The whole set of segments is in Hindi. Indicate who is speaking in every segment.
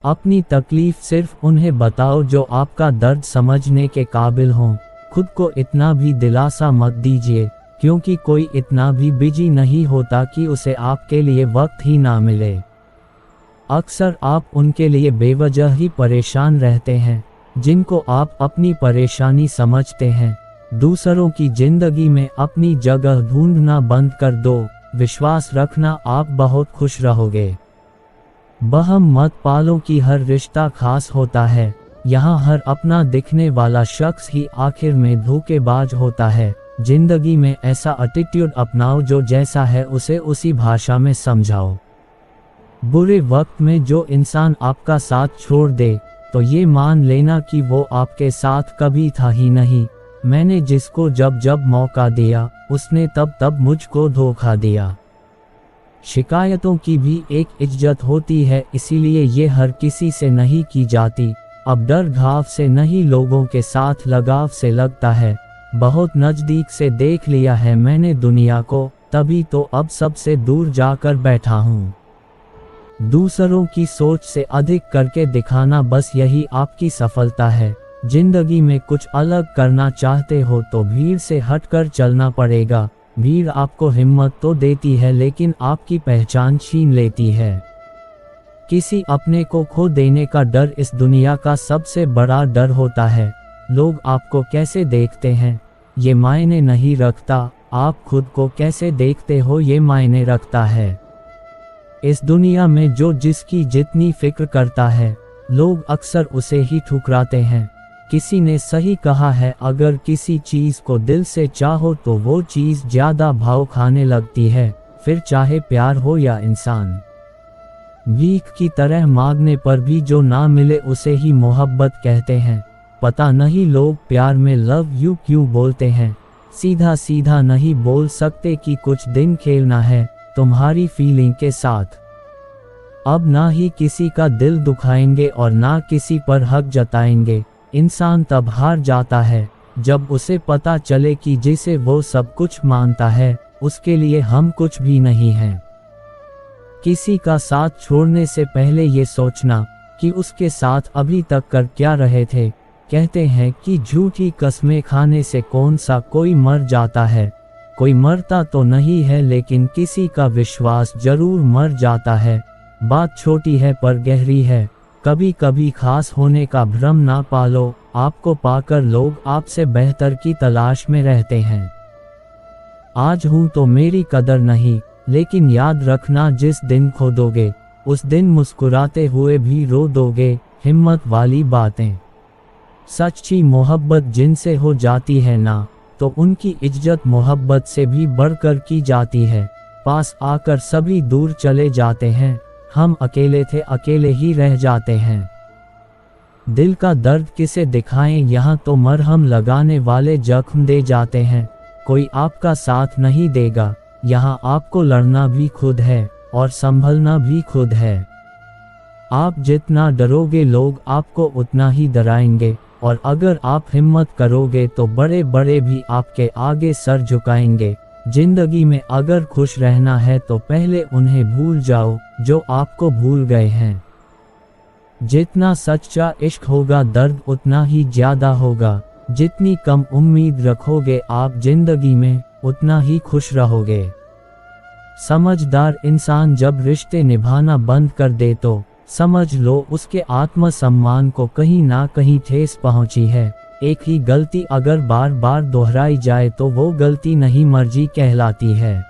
Speaker 1: अपनी तकलीफ सिर्फ उन्हें बताओ जो आपका दर्द समझने के काबिल हों। खुद को इतना भी दिलासा मत दीजिए, क्योंकि कोई इतना भी बिजी नहीं होता कि उसे आपके लिए वक्त ही ना मिले। अक्सर आप उनके लिए बेवजह ही परेशान रहते हैं, जिनको आप अपनी परेशानी समझते हैं। दूसरों की जिंदगी में अपनी जगह ढूंढना बंद कर दो। विश्वास रखना, आप बहुत खुश रहोगे। बहम मत पालो कि हर रिश्ता खास होता है। यहाँ हर अपना दिखने वाला शख्स ही आखिर में धोखेबाज होता है। जिंदगी में ऐसा एटीट्यूड अपनाओ जो जैसा है उसे उसी भाषा में समझाओ। बुरे वक्त में जो इंसान आपका साथ छोड़ दे तो ये मान लेना कि वो आपके साथ कभी था ही नहीं। मैंने जिसको जब जब मौका दिया उसने तब तब मुझको धोखा दिया। शिकायतों की भी एक इज्जत होती है, इसीलिए ये हर किसी से नहीं की जाती। अब डर घाव से नहीं, लोगों के साथ लगाव से लगता है। बहुत नज़दीक से देख लिया है मैंने दुनिया को, तभी तो अब सबसे दूर जाकर बैठा हूँ। दूसरों की सोच से अधिक करके दिखाना, बस यही आपकी सफलता है। जिंदगी में कुछ अलग करना चाहते हो तो भीड़ से हटकर चलना पड़ेगा। भीड़ आपको हिम्मत तो देती है लेकिन आपकी पहचान छीन लेती है। किसी अपने को खो देने का डर इस दुनिया का सबसे बड़ा डर होता है। लोग आपको कैसे देखते हैं ये मायने नहीं रखता, आप खुद को कैसे देखते हो ये मायने रखता है। इस दुनिया में जो जिसकी जितनी फिक्र करता है, लोग अक्सर उसे ही ठुकराते हैं। किसी ने सही कहा है, अगर किसी चीज़ को दिल से चाहो तो वो चीज़ ज़्यादा भाव खाने लगती है, फिर चाहे प्यार हो या इंसान। भीख की तरह मांगने पर भी जो ना मिले उसे ही मोहब्बत कहते हैं। पता नहीं लोग प्यार में लव यू क्यों बोलते हैं। सीधा सीधा नहीं बोल सकते कि कुछ दिन खेलना है तुम्हारी फीलिंग के साथ। अब ना ही किसी का दिल दुखाएंगे और ना किसी पर हक जताएंगे। इंसान तब हार जाता है जब उसे पता चले कि जिसे वो सब कुछ मानता है उसके लिए हम कुछ भी नहीं हैं। किसी का साथ छोड़ने से पहले ये सोचना कि उसके साथ अभी तक कर क्या रहे थे। कहते हैं कि झूठी कस्में खाने से कौन सा कोई मर जाता है। कोई मरता तो नहीं है लेकिन किसी का विश्वास जरूर मर जाता है। बात छोटी है पर गहरी है। कभी कभी खास होने का भ्रम ना पालो, आपको पाकर लोग आपसे बेहतर की तलाश में रहते हैं। आज हूँ तो मेरी कदर नहीं, लेकिन याद रखना जिस दिन खो दोगे उस दिन मुस्कुराते हुए भी रो दोगे। हिम्मत वाली बातें। सच्ची मोहब्बत जिनसे हो जाती है ना, तो उनकी इज्जत मोहब्बत से भी बढ़कर की जाती है। पास आकर सभी दूर चले जाते हैं, हम अकेले थे अकेले ही रह जाते हैं। दिल का दर्द किसे दिखाएं, यहाँ तो मरहम लगाने वाले जख्म दे जाते हैं। कोई आपका साथ नहीं देगा, यहाँ आपको लड़ना भी खुद है और संभलना भी खुद है। आप जितना डरोगे लोग आपको उतना ही डराएंगे, और अगर आप हिम्मत करोगे तो बड़े बड़े भी आपके आगे सर झुकाएंगे। जिंदगी में अगर खुश रहना है तो पहले उन्हें भूल जाओ जो आपको भूल गए हैं। जितना सच्चा इश्क होगा दर्द उतना ही ज्यादा होगा। जितनी कम उम्मीद रखोगे आप जिंदगी में उतना ही खुश रहोगे। समझदार इंसान जब रिश्ते निभाना बंद कर दे तो समझ लो उसके आत्मसम्मान को कहीं ना कहीं ठेस पहुंची है। एक ही गलती अगर बार बार दोहराई जाए तो वो गलती नहीं मर्जी कहलाती है।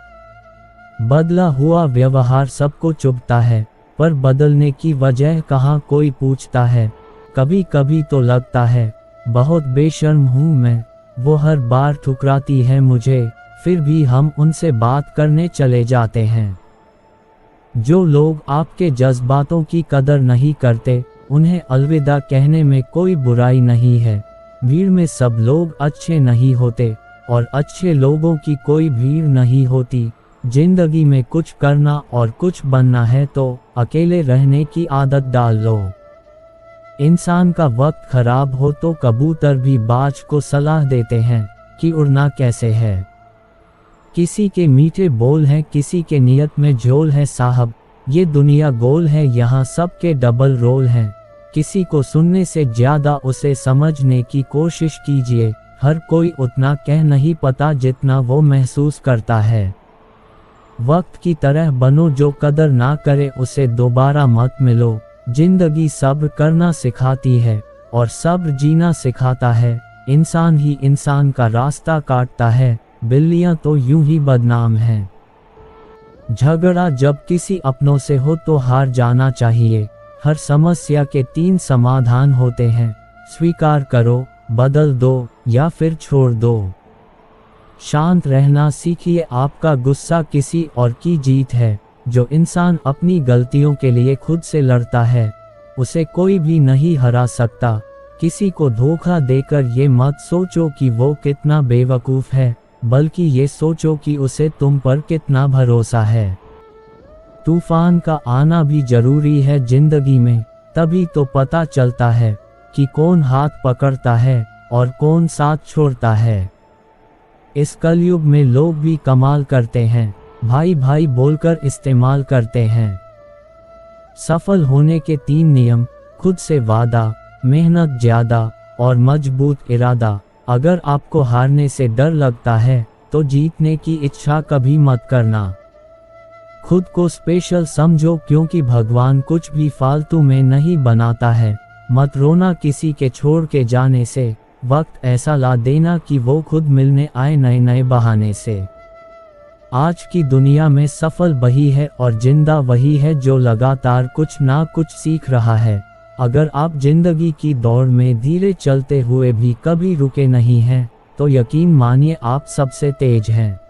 Speaker 1: बदला हुआ व्यवहार सबको चुभता है, पर बदलने की वजह कहाँ कोई पूछता है। कभी कभी तो लगता है बहुत बेशर्म हूँ मैं, वो हर बार ठुकराती है मुझे, फिर भी हम उनसे बात करने चले जाते हैं। जो लोग आपके जज्बातों की कदर नहीं करते उन्हें अलविदा कहने में कोई बुराई नहीं है। भीड़ में सब लोग अच्छे नहीं होते और अच्छे लोगों की कोई भीड़ नहीं होती। जिंदगी में कुछ करना और कुछ बनना है तो अकेले रहने की आदत डाल लो। इंसान का वक्त खराब हो तो कबूतर भी बाज को सलाह देते हैं कि उड़ना कैसे है। किसी के मीठे बोल हैं, किसी के नियत में झोल है साहब। ये दुनिया गोल है, यहाँ सबके डबल रोल हैं। किसी को सुनने से ज्यादा उसे समझने की कोशिश कीजिए। हर कोई उतना कह नहीं पाता जितना वो महसूस करता है। वक्त की तरह बनो, जो कदर ना करे उसे दोबारा मत मिलो। जिंदगी सब्र करना सिखाती है और सब्र जीना सिखाता है। इंसान ही इंसान का रास्ता काटता है, बिल्लियां तो यूं ही बदनाम हैं। झगड़ा जब किसी अपनों से हो तो हार जाना चाहिए। हर समस्या के 3 समाधान होते हैं, स्वीकार करो, बदल दो या फिर छोड़ दो। शांत रहना सीखिए, आपका गुस्सा किसी और की जीत है। जो इंसान अपनी गलतियों के लिए खुद से लड़ता है, उसे कोई भी नहीं हरा सकता। किसी को धोखा देकर ये मत सोचो कि वो कितना बेवकूफ़ है, बल्कि ये सोचो कि उसे तुम पर कितना भरोसा है। तूफान का आना भी जरूरी है जिंदगी में, तभी तो पता चलता है कि कौन हाथ पकड़ता है और कौन साथ छोड़ता है। इस कलयुग में लोग भी कमाल करते हैं, भाई भाई बोलकर इस्तेमाल करते हैं। सफल होने के 3 नियम: खुद से वादा, मेहनत ज्यादा और मजबूत इरादा। अगर आपको हारने से डर लगता है तो जीतने की इच्छा कभी मत करना। खुद को स्पेशल समझो, क्योंकि भगवान कुछ भी फालतू में नहीं बनाता है। मत रोना किसी के छोड़ के जाने से, वक्त ऐसा ला देना कि वो खुद मिलने आए नए नए बहाने से। आज की दुनिया में सफल वही है और जिंदा वही है जो लगातार कुछ ना कुछ सीख रहा है। अगर आप जिंदगी की दौड़ में धीरे चलते हुए भी कभी रुके नहीं हैं, तो यकीन मानिए आप सबसे तेज हैं।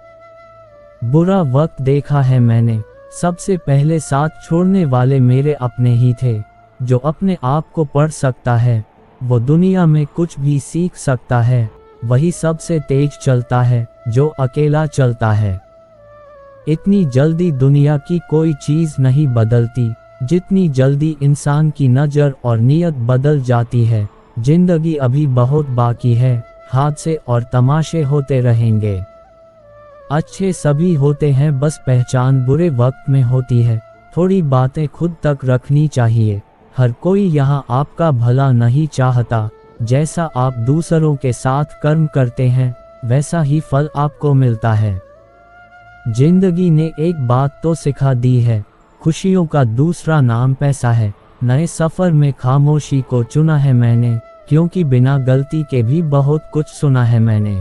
Speaker 1: बुरा वक्त देखा है मैंने, सबसे पहले साथ छोड़ने वाले मेरे अपने ही थे। जो अपने आप को पढ़ सकता है वो दुनिया में कुछ भी सीख सकता है। वही सबसे तेज चलता है जो अकेला चलता है। इतनी जल्दी दुनिया की कोई चीज नहीं बदलती जितनी जल्दी इंसान की नज़र और नीयत बदल जाती है। जिंदगी अभी बहुत बाकी है, हादसे और तमाशे होते रहेंगे। अच्छे सभी होते हैं, बस पहचान बुरे वक्त में होती है। थोड़ी बातें खुद तक रखनी चाहिए। हर कोई यहाँ आपका भला नहीं चाहता। जैसा आप दूसरों के साथ कर्म करते हैं, वैसा ही फल आपको मिलता है। जिंदगी ने एक बात तो सिखा दी है, खुशियों का दूसरा नाम पैसा है। नए सफ़र में खामोशी को चुना है मैंने, क्योंकि बिना गलती के भी बहुत कुछ सुना है मैंने।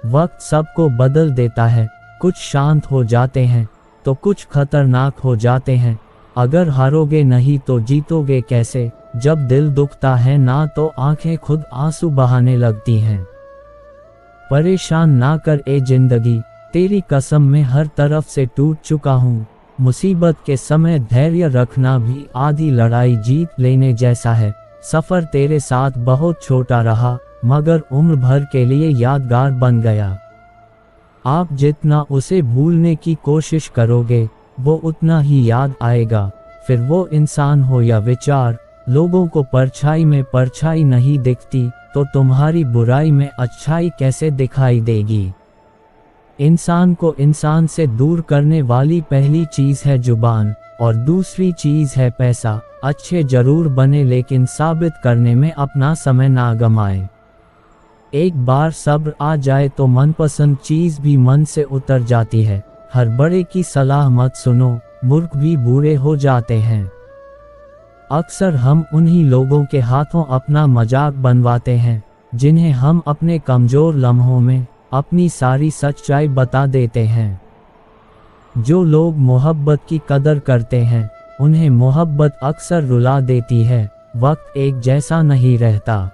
Speaker 1: वक्त सबको बदल देता है, कुछ शांत हो जाते हैं तो कुछ खतरनाक हो जाते हैं। अगर हारोगे नहीं तो जीतोगे कैसे? जब दिल दुखता है ना तो आंखें खुद आंसू बहाने लगती हैं। परेशान ना कर ए जिंदगी, तेरी कसम मैं हर तरफ से टूट चुका हूँ। मुसीबत के समय धैर्य रखना भी आधी लड़ाई जीत लेने जैसा है। सफ़र तेरे साथ बहुत छोटा रहा, मगर उम्र भर के लिए यादगार बन गया। आप जितना उसे भूलने की कोशिश करोगे वो उतना ही याद आएगा। फिर वो इंसान हो या विचार, लोगों को परछाई में परछाई नहीं दिखती तो तुम्हारी बुराई में अच्छाई कैसे दिखाई देगी। इंसान को इंसान से दूर करने वाली पहली चीज़ है जुबान और दूसरी चीज़ है पैसा। अच्छे जरूर बने लेकिन साबित करने में अपना समय ना गमाएं। एक बार सब्र आ जाए तो मनपसंद चीज़ भी मन से उतर जाती है। हर बड़े की सलाह मत सुनो, मूर्ख भी बूढ़े हो जाते हैं। अक्सर हम उन्हीं लोगों के हाथों अपना मजाक बनवाते हैं जिन्हें हम अपने कमज़ोर लम्हों में अपनी सारी सच्चाई बता देते हैं। जो लोग मोहब्बत की कदर करते हैं उन्हें मोहब्बत अक्सर रुला देती है। वक्त एक जैसा नहीं रहता,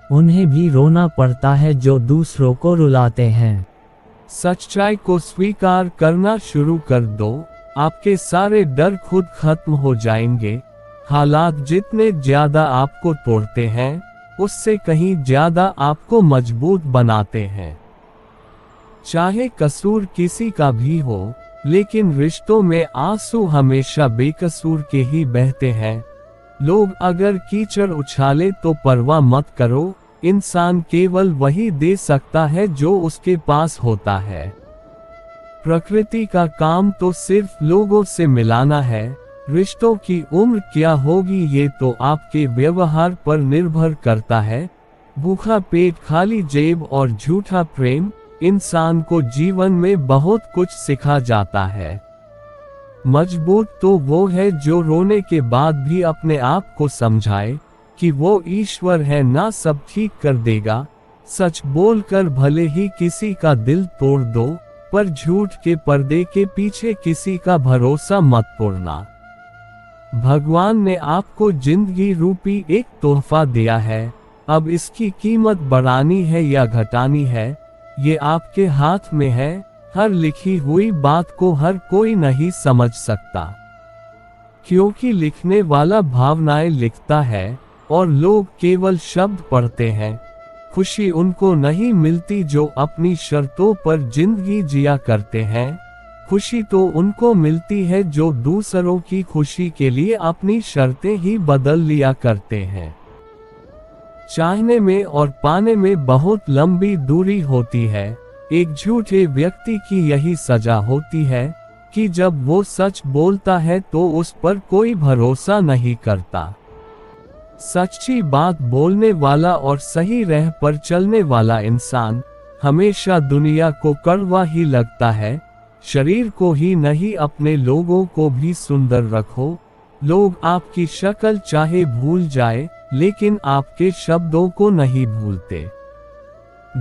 Speaker 1: उन्हें भी रोना पड़ता है जो दूसरों को रुलाते हैं।
Speaker 2: सच्चाई को स्वीकार करना शुरू कर दो, आपके सारे डर खुद खत्म हो जाएंगे। हालात जितने ज्यादा आपको तोड़ते हैं उससे कहीं ज्यादा आपको मजबूत बनाते हैं। चाहे कसूर किसी का भी हो, लेकिन रिश्तों में आंसू हमेशा बेकसूर के ही बहते हैं। लोग अगर कीचड़ उछाले तो परवाह मत करो, इंसान केवल वही दे सकता है जो उसके पास होता है। प्रकृति का काम तो सिर्फ लोगों से मिलाना है, रिश्तों की उम्र क्या होगी ये तो आपके व्यवहार पर निर्भर करता है। भूखा पेट, खाली जेब और झूठा प्रेम इंसान को जीवन में बहुत कुछ सिखा जाता है। मजबूत तो वो है जो रोने के बाद भी अपने आप को समझाए कि वो ईश्वर है, ना सब ठीक कर देगा। सच बोलकर भले ही किसी का दिल तोड़ दो, पर झूठ के पर्दे के पीछे किसी का भरोसा मत तोड़ना। भगवान ने आपको जिंदगी रूपी एक तोहफा दिया है, अब इसकी कीमत बढ़ानी है या घटानी है ये आपके हाथ में है। हर लिखी हुई बात को हर कोई नहीं समझ सकता, क्योंकि लिखने वाला भावनाएं लिखता है और लोग केवल शब्द पढ़ते हैं। खुशी उनको नहीं मिलती जो अपनी शर्तों पर जिंदगी जिया करते हैं, खुशी तो उनको मिलती है जो दूसरों की खुशी के लिए अपनी शर्तें ही बदल लिया करते हैं। चाहने में और पाने में बहुत लंबी दूरी होती है। एक झूठे व्यक्ति की यही सजा होती है कि जब वो सच बोलता है तो उस पर कोई भरोसा नहीं करता। सच्ची बात बोलने वाला और सही राह पर चलने वाला इंसान हमेशा दुनिया को कड़वा ही लगता है। शरीर को ही नहीं, अपने लोगों को भी सुंदर रखो। लोग आपकी शक्ल चाहे भूल जाए, लेकिन आपके शब्दों को नहीं भूलते।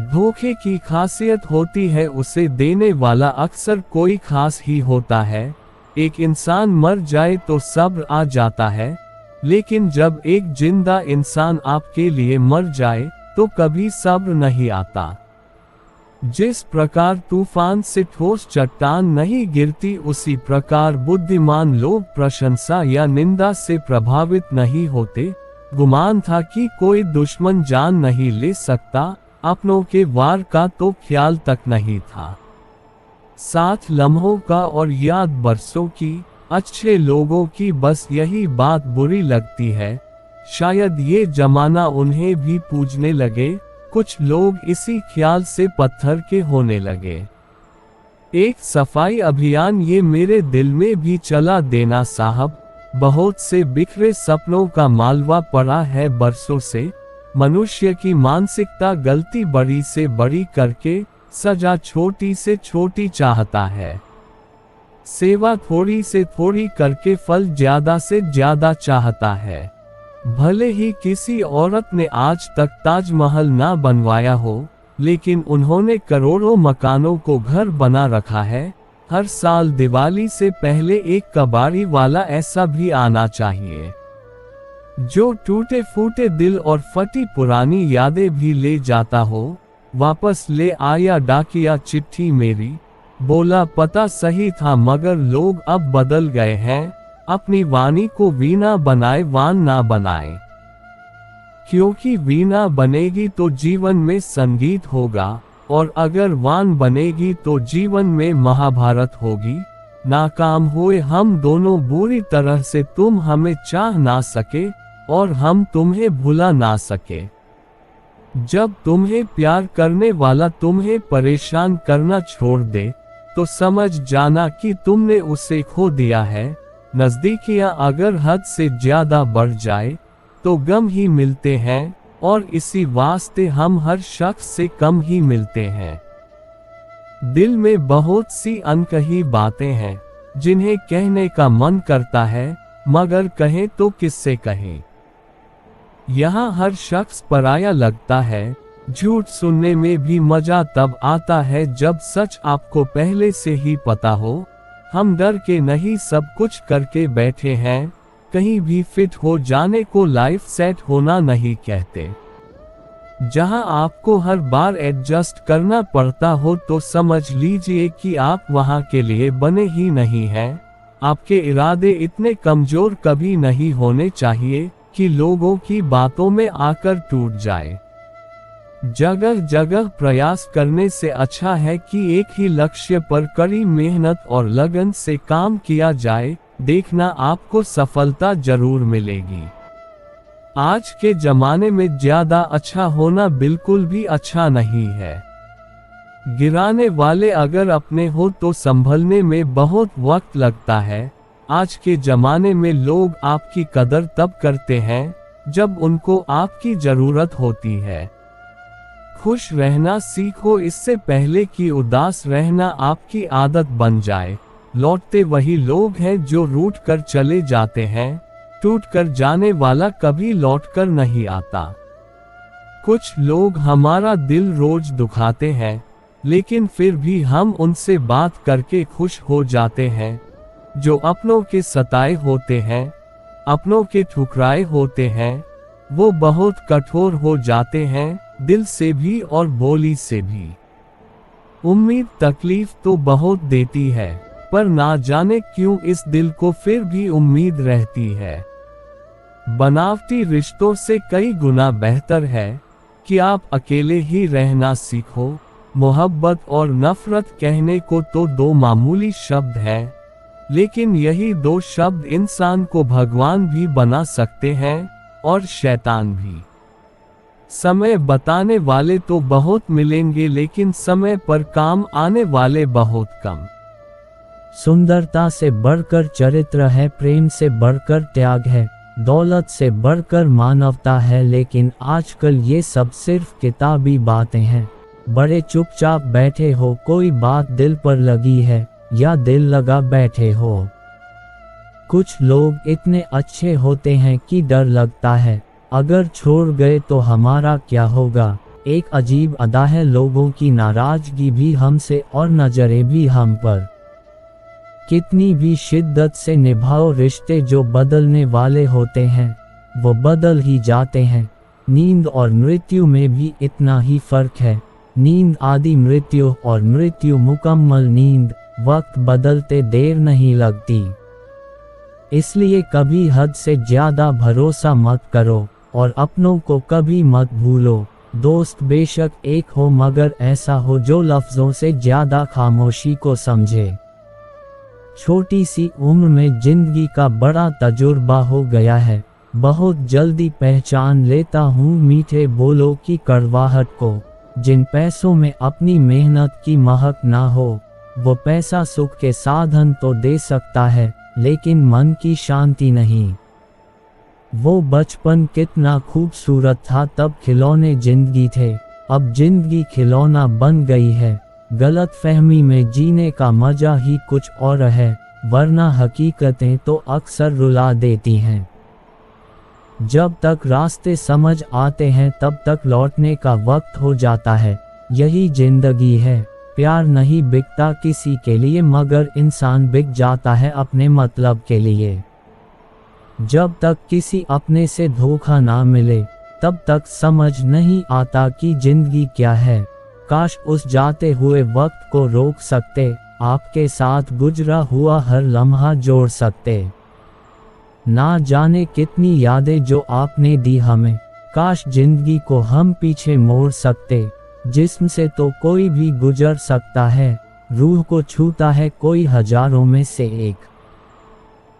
Speaker 2: धोखे की खासियत होती है उसे देने वाला अक्सर कोई खास ही होता है। एक इंसान मर जाए तो सब्र आ जाता है, लेकिन जब एक जिंदा इंसान आपके लिए मर जाए तो कभी सब्र नहीं आता। जिस प्रकार तूफान से ठोस चट्टान नहीं गिरती, उसी प्रकार बुद्धिमान लोग प्रशंसा या निंदा से प्रभावित नहीं होते। गुमान था कि कोई दुश्मन जान नहीं ले सकता, अपनों के वार का तो ख्याल तक नहीं था। साथ लम्हों का और याद बरसों की, अच्छे लोगों की बस यही बात बुरी लगती है। शायद ये जमाना उन्हें भी पूजने लगे, कुछ लोग इसी ख्याल से पत्थर के होने लगे। एक सफाई अभियान ये मेरे दिल में भी चला देना साहब। बहुत से बिखरे सपनों का मालवा पड़ा है बरसों से। मनुष्य की मानसिकता गलती बड़ी से बड़ी करके सजा छोटी से छोटी चाहता है। सेवा थोड़ी से थोड़ी करके फल ज्यादा से ज्यादा चाहता है। भले ही किसी औरत ने आज तक ताजमहल ना बनवाया हो, लेकिन उन्होंने करोड़ों मकानों को घर बना रखा है। हर साल दिवाली से पहले एक कबाड़ी वाला ऐसा भी आना चाहिए जो टूटे फूटे दिल और फटी पुरानी यादें भी ले जाता हो। वापस ले आया डाकिया चिट्ठी मेरी, बोला पता सही था मगर लोग अब बदल गए हैं। अपनी वाणी को वीणा बनाए, वान ना बनाए, क्योंकि वीणा बनेगी तो जीवन में संगीत होगा, और अगर वान बनेगी तो जीवन में महाभारत होगी। नाकाम हुए हम दोनों बुरी तरह से, तुम हमें चाह ना सके और हम तुम्हें भुला ना सके। जब तुम्हें प्यार करने वाला तुम्हें परेशान करना छोड़ दे, तो समझ जाना कि तुमने उसे खो दिया है। नजदीकियां अगर हद से ज्यादा बढ़ जाए तो गम ही मिलते हैं, और इसी वास्ते हम हर शख्स से कम ही मिलते हैं। दिल में बहुत सी अनकही बातें हैं जिन्हें कहने का मन करता है, मगर कहें तो किससे कहें। यहाँ हर शख्स पराया लगता है। झूठ सुनने में भी मजा तब आता है जब सच आपको पहले से ही पता हो। हम डर के नहीं सब कुछ करके बैठे हैं, कहीं भी फिट हो जाने को लाइफ सेट होना नहीं कहते। जहां आपको हर बार एडजस्ट करना पड़ता हो तो समझ लीजिए कि आप वहां के लिए बने ही नहीं हैं। आपके इरादे इतने कमजोर कभी नहीं होने चाहिए कि लोगों की बातों में आकर टूट जाए। जगह जगह प्रयास करने से अच्छा है कि एक ही लक्ष्य पर कड़ी मेहनत और लगन से काम किया जाए। देखना आपको सफलता जरूर मिलेगी। आज के जमाने में ज्यादा अच्छा होना बिल्कुल भी अच्छा नहीं है। गिराने वाले अगर अपने हो तो संभलने में बहुत वक्त लगता है। आज के जमाने में लोग आपकी कदर तब करते हैं जब उनको आपकी जरूरत होती है। खुश रहना सीखो इससे पहले कि उदास रहना आपकी आदत बन जाए। लौटते वही लोग हैं जो रूठ कर चले जाते हैं, टूट कर जाने वाला कभी लौट कर नहीं आता। कुछ लोग हमारा दिल रोज दुखाते हैं, लेकिन फिर भी हम उनसे बात करके खुश हो जाते हैं। जो अपनों के सताए होते हैं, अपनों के ठुकराए होते हैं, वो बहुत कठोर हो जाते हैं, दिल से भी और बोली से भी। उम्मीद तकलीफ तो बहुत देती है, पर ना जाने क्यों इस दिल को फिर भी उम्मीद रहती है। बनावटी रिश्तों से कई गुना बेहतर है कि आप अकेले ही रहना सीखो। मोहब्बत और नफरत कहने को तो दो मामूली शब्द हैं, लेकिन यही दो शब्द इंसान को भगवान भी बना सकते हैं और शैतान भी। समय बताने वाले तो बहुत मिलेंगे, लेकिन समय पर काम आने वाले बहुत कम।
Speaker 1: सुंदरता से बढ़कर चरित्र है, प्रेम से बढ़कर त्याग है, दौलत से बढ़कर मानवता है, लेकिन आजकल ये सब सिर्फ किताबी बातें हैं। बड़े चुपचाप बैठे हो, कोई बात दिल पर लगी है या दिल लगा बैठे हो। कुछ लोग इतने अच्छे होते हैं कि डर लगता है, अगर छोड़ गए तो हमारा क्या होगा। एक अजीब अदा है लोगों की, नाराजगी भी हमसे और नजरें भी हम पर। कितनी भी शिद्दत से निभाओ रिश्ते, जो बदलने वाले होते हैं वो बदल ही जाते हैं। नींद और मृत्यु में भी इतना ही फर्क है। नींद आदि मृत्यु और मृत्यु मुकम्मल नींद। वक्त बदलते देर नहीं लगती, इसलिए कभी हद से ज्यादा भरोसा मत करो और अपनों को कभी मत भूलो। दोस्त बेशक एक हो, मगर ऐसा हो जो लफ्जों से ज्यादा खामोशी को समझे। छोटी सी उम्र में जिंदगी का बड़ा तजुर्बा हो गया है, बहुत जल्दी पहचान लेता हूँ मीठे बोलों की कड़वाहट को। जिन पैसों में अपनी मेहनत की महक ना हो, वो पैसा सुख के साधन तो दे सकता है, लेकिन मन की शांति नहीं। वो बचपन कितना खूबसूरत था, तब खिलौने जिंदगी थे, अब जिंदगी खिलौना बन गई है। गलत फहमी में जीने का मजा ही कुछ और है, वरना हकीकतें तो अक्सर रुला देती हैं। जब तक रास्ते समझ आते हैं तब तक लौटने का वक्त हो जाता है। यही जिंदगी है। प्यार नहीं बिकता किसी के लिए, मगर इंसान बिक जाता है अपने मतलब के लिए। जब तक किसी अपने से धोखा ना मिले तब तक समझ नहीं आता कि जिंदगी क्या है। काश उस जाते हुए वक्त को रोक सकते, आपके साथ गुजरा हुआ हर लम्हा जोड़ सकते। ना जाने कितनी यादें जो आपने दी हमें, काश जिंदगी को हम पीछे मोड़ सकते। जिस्म से तो कोई भी गुजर सकता है, रूह को छूता है कोई हजारों में से एक।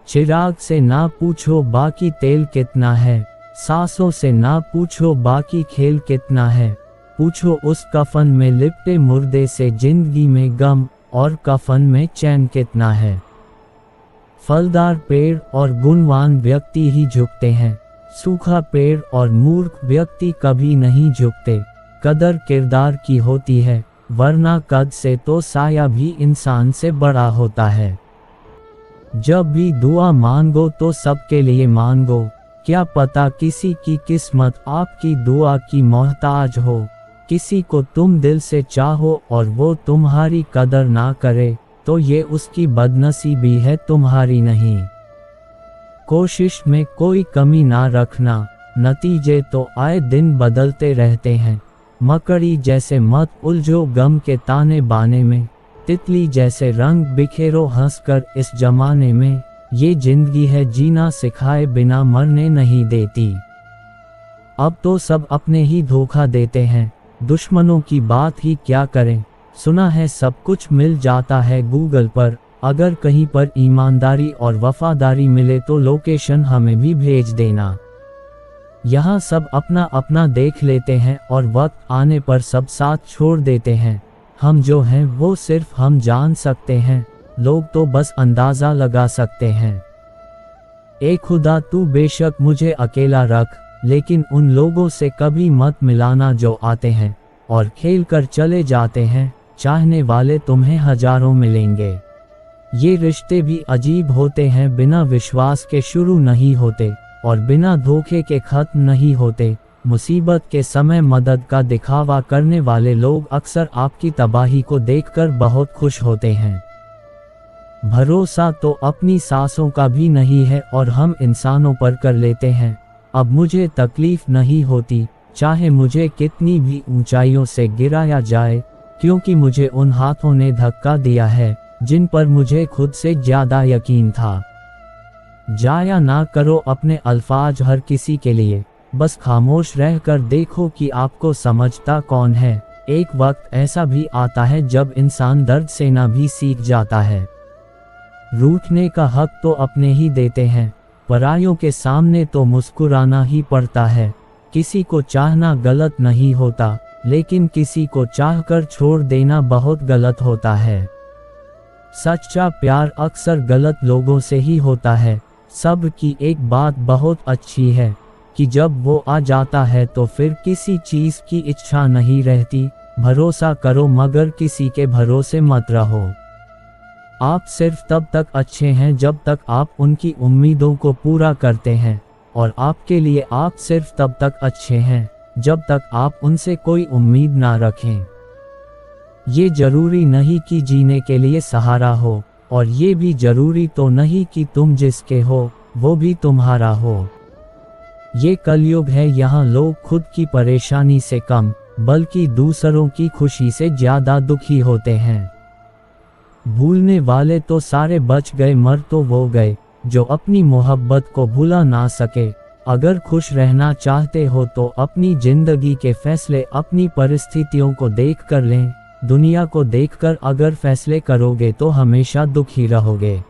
Speaker 1: चिराग से ना पूछो बाकी तेल कितना है, सांसों से ना पूछो बाकी खेल कितना है। पूछो उस कफन में लिपटे मुर्दे से जिंदगी में गम और कफन में चैन कितना है। फलदार पेड़ और गुणवान व्यक्ति ही झुकते हैं, सूखा पेड़ और मूर्ख व्यक्ति कभी नहीं झुकते। कदर किरदार की होती है, वरना कद से तो साया भी इंसान से बड़ा होता है। जब भी दुआ मांगो तो सबके लिए मांगो, क्या पता किसी की किस्मत आपकी दुआ की मोहताज हो। किसी को तुम दिल से चाहो और वो तुम्हारी कदर ना करे, तो ये उसकी बदनसीबी है, तुम्हारी नहीं। कोशिश में कोई कमी ना रखना, नतीजे तो आए दिन बदलते रहते हैं। मकड़ी जैसे मत उलझो गम के ताने बाने में, तितली जैसे रंग बिखेरो हंसकर इस जमाने में। ये जिंदगी है जीना सिखाए बिना मरने नहीं देती। अब तो सब अपने ही धोखा देते हैं, दुश्मनों की बात ही क्या करें। सुना है सब कुछ मिल जाता है गूगल पर, अगर कहीं पर ईमानदारी और वफादारी मिले तो लोकेशन हमें भी भेज देना। यहाँ सब अपना अपना देख लेते हैं और वक्त आने पर सब साथ छोड़ देते हैं। हम जो हैं वो सिर्फ हम जान सकते हैं, लोग तो बस अंदाज़ा लगा सकते हैं। ए खुदा, तू बेशक मुझे अकेला रख, लेकिन उन लोगों से कभी मत मिलाना जो आते हैं और खेल कर चले जाते हैं। चाहने वाले तुम्हें हजारों मिलेंगे। ये रिश्ते भी अजीब होते हैं, बिना विश्वास के शुरू नहीं होते और बिना धोखे के खत्म नहीं होते। मुसीबत के समय मदद का दिखावा करने वाले लोग अक्सर आपकी तबाही को देखकर बहुत खुश होते हैं। भरोसा तो अपनी सांसों का भी नहीं है और हम इंसानों पर कर लेते हैं। अब मुझे तकलीफ नहीं होती, चाहे मुझे कितनी भी ऊंचाइयों से गिराया जाए, क्योंकि मुझे उन हाथों ने धक्का दिया है जिन पर मुझे खुद से ज्यादा यकीन था। जाया ना करो अपने अल्फाज हर किसी के लिए, बस खामोश रहकर देखो कि आपको समझता कौन है। एक वक्त ऐसा भी आता है जब इंसान दर्द सहना भी सीख जाता है। रूठने का हक तो अपने ही देते हैं, परायों के सामने तो मुस्कुराना ही पड़ता है। किसी को चाहना गलत नहीं होता, लेकिन किसी को चाहकर छोड़ देना बहुत गलत होता है। सच्चा प्यार अक्सर गलत लोगों से ही होता है। सब की एक बात बहुत अच्छी है कि जब वो आ जाता है तो फिर किसी चीज़ की इच्छा नहीं रहती। भरोसा करो मगर किसी के भरोसे मत रहो। आप सिर्फ तब तक अच्छे हैं जब तक आप उनकी उम्मीदों को पूरा करते हैं, और आपके लिए आप सिर्फ तब तक अच्छे हैं जब तक आप उनसे कोई उम्मीद ना रखें। ये जरूरी नहीं कि जीने के लिए सहारा हो, और ये भी जरूरी तो नहीं कि तुम जिसके हो वो भी तुम्हारा हो। ये कलयुग है, यहाँ लोग खुद की परेशानी से कम बल्कि दूसरों की खुशी से ज्यादा दुखी होते हैं। भूलने वाले तो सारे बच गए, मर तो वो गए जो अपनी मोहब्बत को भुला ना सके। अगर खुश रहना चाहते हो तो अपनी जिंदगी के फैसले अपनी परिस्थितियों को देख कर लें। दुनिया को देखकर अगर फैसले करोगे तो हमेशा दुखी रहोगे।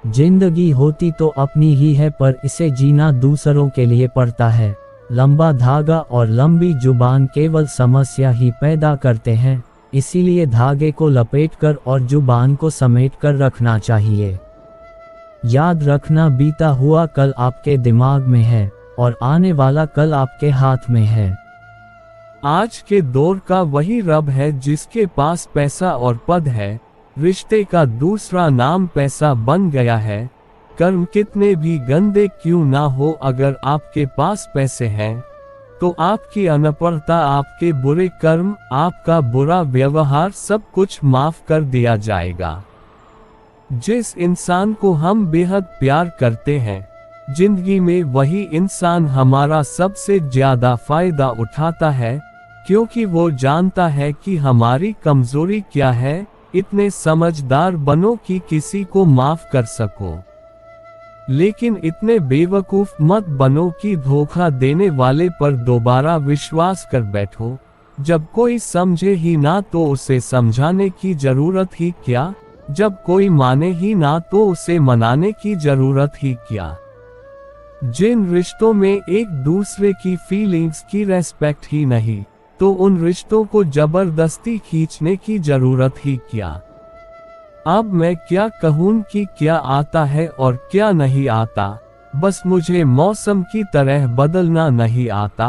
Speaker 1: जिंदगी होती तो अपनी ही है, पर इसे जीना दूसरों के लिए पड़ता है। लंबा धागा और लंबी जुबान केवल समस्या ही पैदा करते हैं, इसीलिए धागे को लपेटकर और जुबान को समेटकर रखना चाहिए। याद रखना, बीता हुआ कल आपके दिमाग में है और आने वाला कल आपके हाथ में है।
Speaker 2: आज के दौर का वही रब है जिसके पास पैसा और पद है। रिश्ते का दूसरा नाम पैसा बन गया है। कर्म कितने भी गंदे क्यों ना हो, अगर आपके पास पैसे हैं तो आपकी अनपढ़ता, आपके बुरे कर्म, आपका बुरा व्यवहार सब कुछ माफ कर दिया जाएगा। जिस इंसान को हम बेहद प्यार करते हैं जिंदगी में, वही इंसान हमारा सबसे ज्यादा फायदा उठाता है, क्योंकि वो जानता है कि हमारी कमजोरी क्या है। इतने समझदार बनो कि किसी को माफ कर सको, लेकिन इतने बेवकूफ मत बनो कि धोखा देने वाले पर दोबारा विश्वास कर बैठो। जब कोई समझे ही ना तो उसे समझाने की जरूरत ही क्या, जब कोई माने ही ना तो उसे मनाने की जरूरत ही क्या। जिन रिश्तों में एक दूसरे की फीलिंग्स की रेस्पेक्ट ही नहीं, तो उन रिश्तों को जबरदस्ती खींचने की जरूरत ही क्या। अब मैं क्या कहूँ कि क्या आता है और क्या नहीं आता, बस मुझे मौसम की तरह बदलना नहीं आता।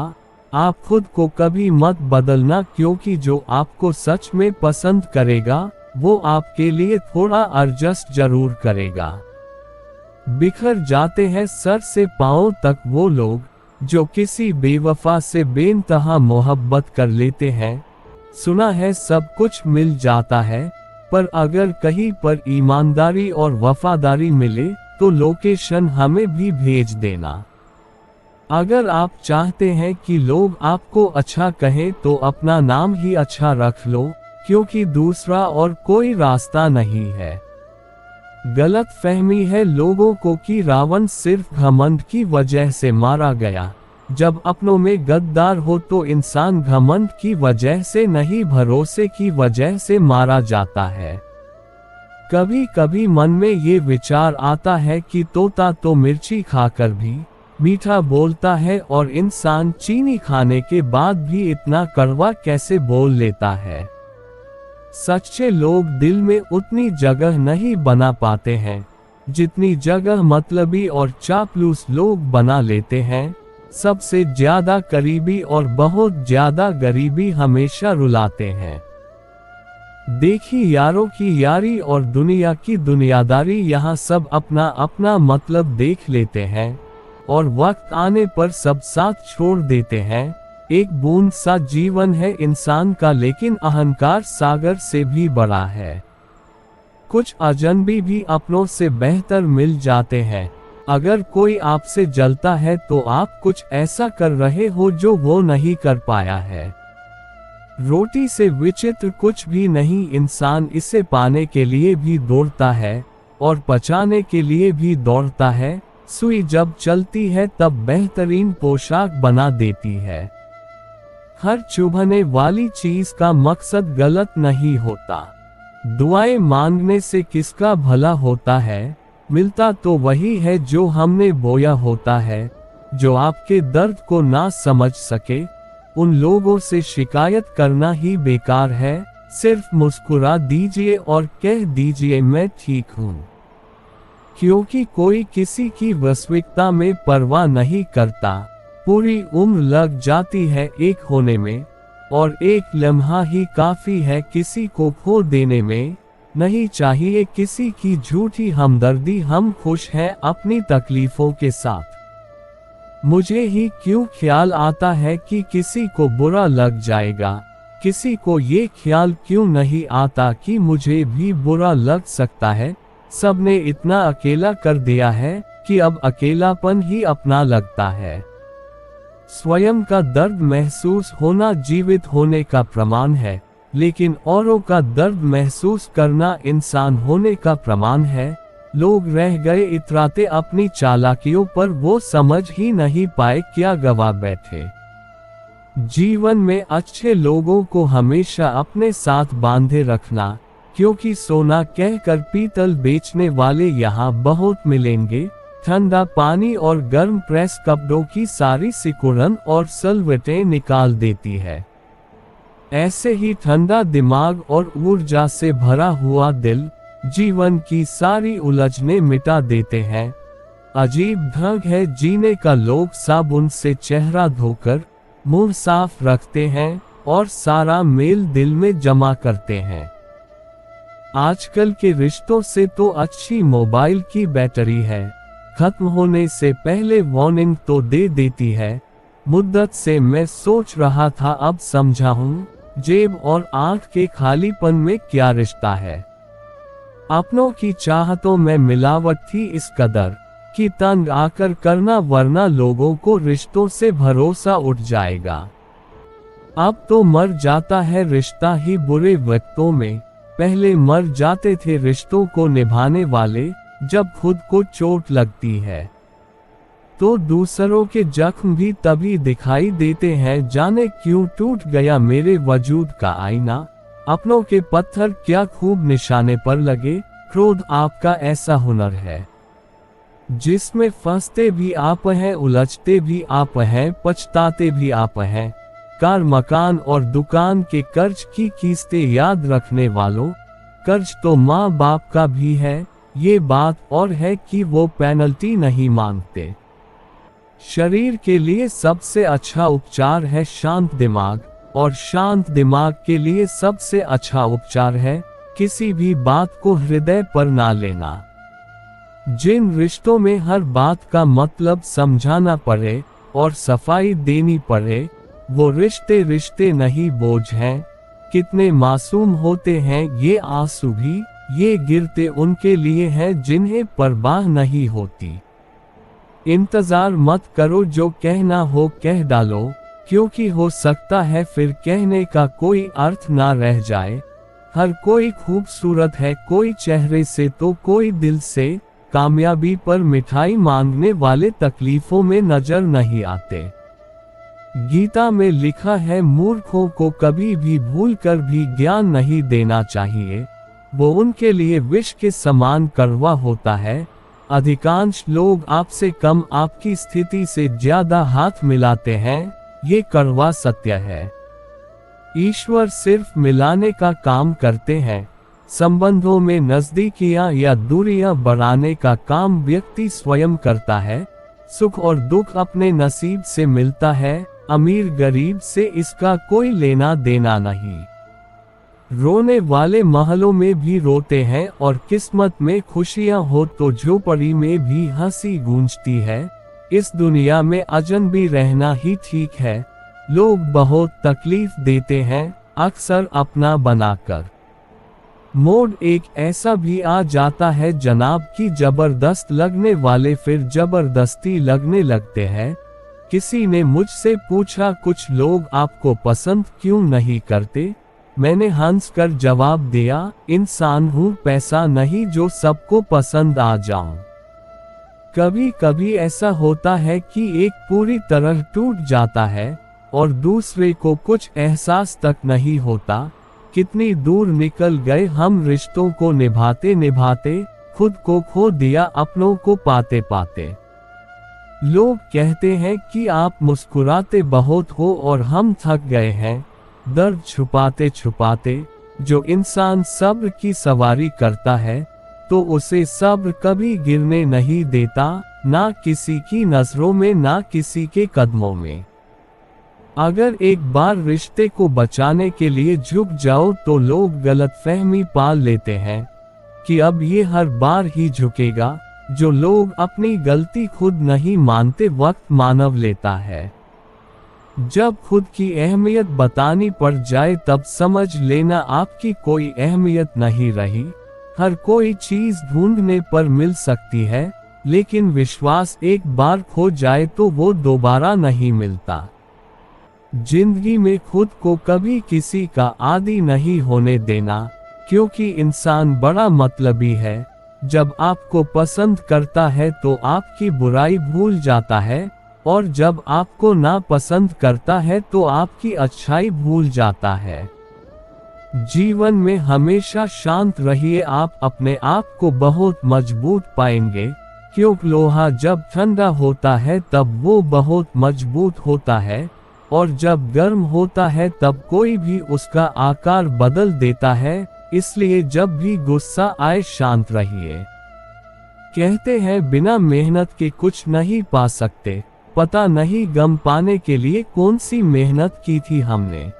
Speaker 2: आप खुद को कभी मत बदलना, क्योंकि जो आपको सच में पसंद करेगा वो आपके लिए थोड़ा एडजस्ट जरूर करेगा। बिखर जाते हैं सर से पांव तक वो लोग जो किसी बेवफा से बेइंतहा मोहब्बत कर लेते हैं। सुना है सब कुछ मिल जाता है, पर अगर कहीं पर ईमानदारी और वफादारी मिले तो लोकेशन हमें भी भेज देना। अगर आप चाहते हैं कि लोग आपको अच्छा कहें तो अपना नाम ही अच्छा रख लो, क्योंकि दूसरा और कोई रास्ता नहीं है। गलत फहमी है लोगों को कि रावण सिर्फ घमंड की वजह से मारा गया। जब अपनों में गद्दार हो तो इंसान घमंड की वजह से नहीं, भरोसे की वजह से मारा जाता है। कभी कभी मन में ये विचार आता है कि तोता तो मिर्ची खाकर भी मीठा बोलता है, और इंसान चीनी खाने के बाद भी इतना कड़वा कैसे बोल लेता है। सच्चे लोग दिल में उतनी जगह नहीं बना पाते हैं जितनी जगह मतलबी और चापलूस लोग बना लेते हैं। सबसे ज्यादा करीबी और बहुत ज्यादा गरीबी हमेशा रुलाते हैं। देखी यारों की यारी और दुनिया की दुनियादारी, यहाँ सब अपना अपना मतलब देख लेते हैं और वक्त आने पर सब साथ छोड़ देते हैं। एक बूंद सा जीवन है इंसान का, लेकिन अहंकार सागर से भी बड़ा है। कुछ अजनबी भी अपनों से बेहतर मिल जाते हैं। अगर कोई आपसे जलता है तो आप कुछ ऐसा कर रहे हो जो वो नहीं कर पाया है। रोटी से विचित्र कुछ भी नहीं, इंसान इसे पाने के लिए भी दौड़ता है और पचाने के लिए भी दौड़ता है। सुई जब चलती है तब बेहतरीन पोशाक बना देती है। हर चुभने वाली चीज का मकसद गलत नहीं होता। दुआएं मांगने से किसका भला होता है? मिलता तो वही है जो हमने बोया होता है। जो आपके दर्द को ना समझ सके, उन लोगों से शिकायत करना ही बेकार है। सिर्फ मुस्कुरा दीजिए और कह दीजिए मैं ठीक हूँ, क्योंकि कोई किसी की वास्तविकता में परवाह नहीं करता। पूरी उम्र लग जाती है एक होने में, और एक लम्हा ही काफी है किसी को खो देने में। नहीं चाहिए किसी की झूठी हमदर्दी, हम खुश हैं अपनी तकलीफों के साथ। मुझे ही क्यों ख्याल आता है कि किसी को बुरा लग जाएगा? किसी को ये ख्याल क्यों नहीं आता कि मुझे भी बुरा लग सकता है? सबने इतना अकेला कर दिया है कि अब अकेलापन ही अपना लगता है। स्वयं का दर्द महसूस होना जीवित होने का प्रमाण है, लेकिन औरों का दर्द महसूस करना इंसान होने का प्रमाण है। लोग रह गए इतराते अपनी चालाकियों पर, वो समझ ही नहीं पाए क्या गवा बैठे। जीवन में अच्छे लोगों को हमेशा अपने साथ बांधे रखना, क्योंकि सोना कहकर पीतल बेचने वाले यहाँ बहुत मिलेंगे। ठंडा पानी और गर्म प्रेस कपड़ों की सारी सिकुड़न और सलवटें निकाल देती है। ऐसे ही ठंडा दिमाग और ऊर्जा से भरा हुआ दिल जीवन की सारी उलझने मिटा देते हैं। अजीब ढंग है जीने का, लोग साबुन से चेहरा धोकर मुंह साफ रखते हैं और सारा मेल दिल में जमा करते हैं। आजकल के रिश्तों से तो अच्छी मोबाइल की बैटरी है, खत्म होने से पहले वार्निंग तो दे देती है। मुद्दत से मैं सोच रहा था, अब समझा हूँ जेब और आंख के खालीपन में क्या रिश्ता है। अपनों की चाहतों में मिलावट थी इस कदर कि तंग आकर करना, वरना लोगों को रिश्तों से भरोसा उठ जाएगा। अब तो मर जाता है रिश्ता ही बुरे वक्तों में। पहले मर जाते थे रिश्तों को निभाने वाले, जब खुद को चोट लगती है तो दूसरों के जख्म भी तभी दिखाई देते हैं। जाने क्यों टूट गया मेरे वजूद का आईना, अपनों के पत्थर क्या खूब निशाने पर लगे। क्रोध आपका ऐसा हुनर है जिसमें फंसते भी आप हैं, उलझते भी आप हैं, पछताते भी आप हैं। कार, मकान और दुकान के कर्ज की किस्तें याद रखने वालों, कर्ज तो माँ बाप का भी है। ये बात और है कि वो पेनल्टी नहीं मांगते। शरीर के लिए सबसे अच्छा उपचार है शांत दिमाग, और शांत दिमाग के लिए सबसे अच्छा उपचार है किसी भी बात को हृदय पर ना लेना। जिन रिश्तों में हर बात का मतलब समझाना पड़े और सफाई देनी पड़े, वो रिश्ते रिश्ते नहीं, बोझ हैं। कितने मासूम होते हैं ये आंसू भी, ये गिरते उनके लिए हैं जिन्हें परवाह नहीं होती। इंतजार मत करो, जो कहना हो कह डालो, क्योंकि हो सकता है फिर कहने का कोई अर्थ ना रह जाए। हर कोई खूबसूरत है, कोई चेहरे से तो कोई दिल से। कामयाबी पर मिठाई मांगने वाले तकलीफों में नजर नहीं आते। गीता में लिखा है, मूर्खों को कभी भी भूल कर भी ज्ञान नहीं देना चाहिए, वो उनके लिए विष के समान कड़वा होता है। अधिकांश लोग आपसे कम आपकी स्थिति से ज्यादा हाथ मिलाते हैं, ये कड़वा सत्य है। ईश्वर सिर्फ मिलाने का काम करते हैं। संबंधों में नजदीकियां या दूरियां बढ़ाने का काम व्यक्ति स्वयं करता है। सुख और दुख अपने नसीब से मिलता है, अमीर गरीब से इसका कोई लेना देना नहीं। रोने वाले महलों में भी रोते हैं और किस्मत में खुशियां हो तो झोपड़ी में भी हंसी गूंजती है। इस दुनिया में अजनबी रहना ही ठीक है। लोग बहुत तकलीफ देते हैं, अक्सर अपना बनाकर। मोड एक ऐसा भी आ जाता है जनाब कि जबरदस्त लगने वाले फिर जबरदस्ती लगने लगते हैं। किसी ने मुझसे पूछा, कुछ लोग आपको पसंद क्यों नहीं करते? मैंने हंस कर जवाब दिया, इंसान हूँ, पैसा नहीं जो सबको पसंद आ जाऊं। कभी कभी ऐसा होता है कि एक पूरी तरह टूट जाता है और दूसरे को कुछ एहसास तक नहीं होता। कितनी दूर निकल गए हम रिश्तों को निभाते निभाते, खुद को खो दिया अपनों को पाते पाते। लोग कहते हैं कि आप मुस्कुराते बहुत हो और हम थक गए हैं दर्द छुपाते छुपाते। जो इंसान सब्र की सवारी करता है तो उसे सब्र कभी गिरने नहीं देता, ना किसी की नजरों में ना किसी के कदमों में। अगर एक बार रिश्ते को बचाने के लिए झुक जाओ तो लोग गलतफहमी पाल लेते हैं कि अब ये हर बार ही झुकेगा। जो लोग अपनी गलती खुद नहीं मानते वक्त मानव लेता है। जब खुद की अहमियत बतानी पड़ जाए तब समझ लेना आपकी कोई अहमियत नहीं रही। हर कोई चीज ढूंढने पर मिल सकती है, लेकिन विश्वास एक बार खो जाए तो वो दोबारा नहीं मिलता। जिंदगी में खुद को कभी किसी का आदी नहीं होने देना, क्योंकि इंसान बड़ा मतलबी है। जब आपको पसंद करता है तो आपकी बुराई भूल जाता है, और जब आपको नापसंद करता है तो आपकी अच्छाई भूल जाता है। जीवन में हमेशा शांत रहिए, आप अपने आप को बहुत मजबूत पाएंगे, क्योंकि लोहा जब ठंडा होता है तब वो बहुत मजबूत होता है, और जब गर्म होता है तब कोई भी उसका आकार बदल देता है। इसलिए जब भी गुस्सा आए शांत रहिए। कहते हैं बिना मेहनत के कुछ नहीं पा सकते, पता नहीं गम पाने के लिए कौन सी मेहनत की थी हमने।